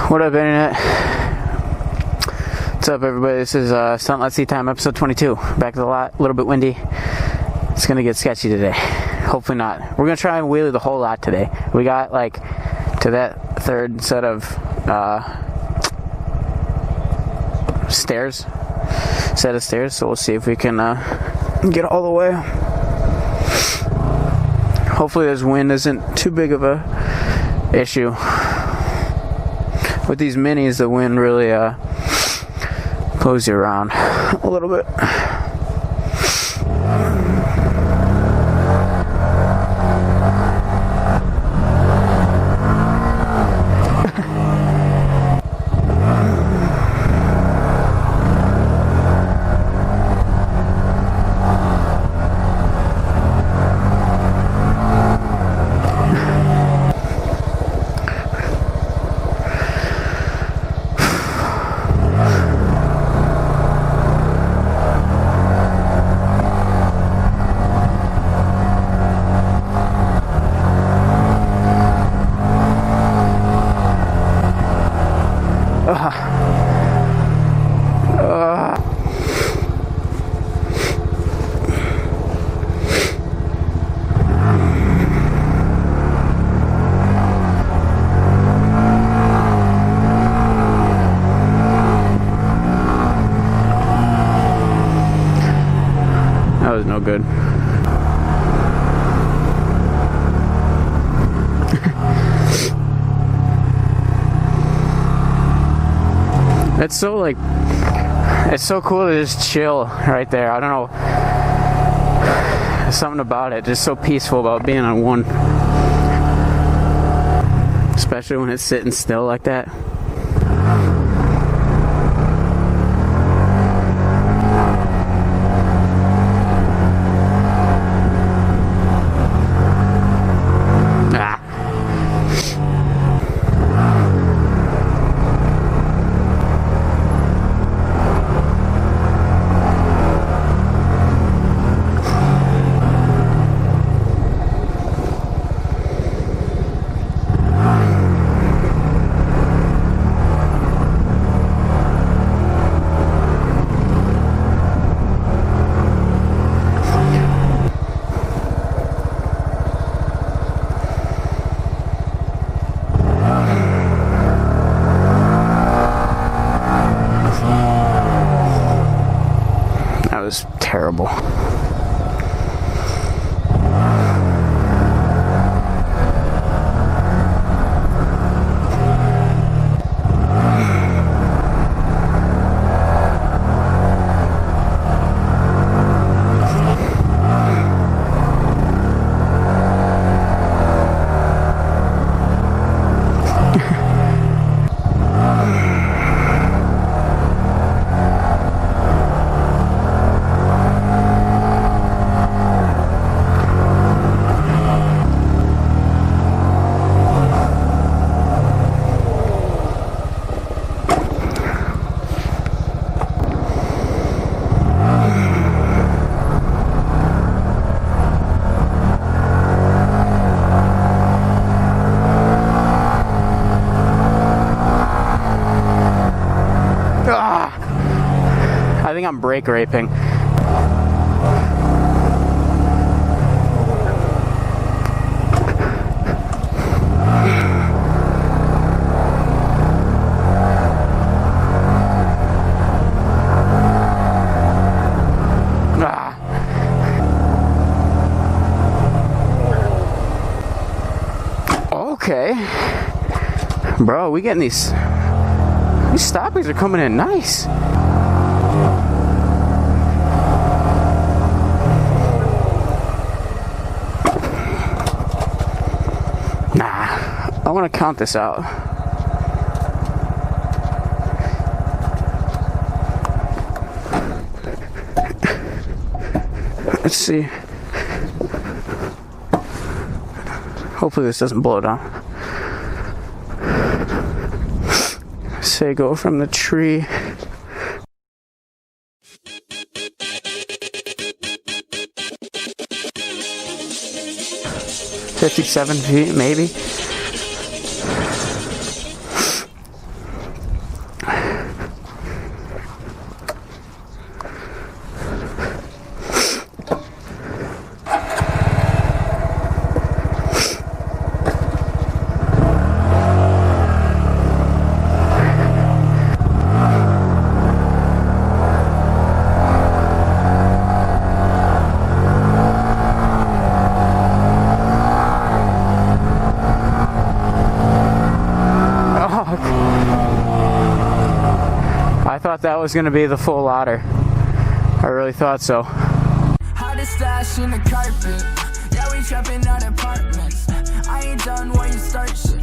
What up, internet? What's up, everybody? This is Stunt, Let's See Time, episode 22. Back to the lot, a little bit windy. It's gonna get sketchy today. Hopefully not. We're gonna try and wheelie the whole lot today. We got like to that third set of stairs, so we'll see if we can get all the way. Hopefully this wind isn't too big of a issue. With these minis, the wind really blows you around a little bit. That was no good. It's so cool to just chill right there. I don't know, there's something about it, just so peaceful about being on one, especially when it's sitting still like that. That was terrible. I think I'm brake raping. Okay. Bro, we getting these stoppies are coming in nice. I want to count this out. Let's see. Hopefully this doesn't blow down. Say go from the tree. $57 feet, maybe. I thought that was gonna be the full ladder. I really thought so. Hottest stash in the carpet. Yeah, we trapping out apartments. I ain't done where you start shit.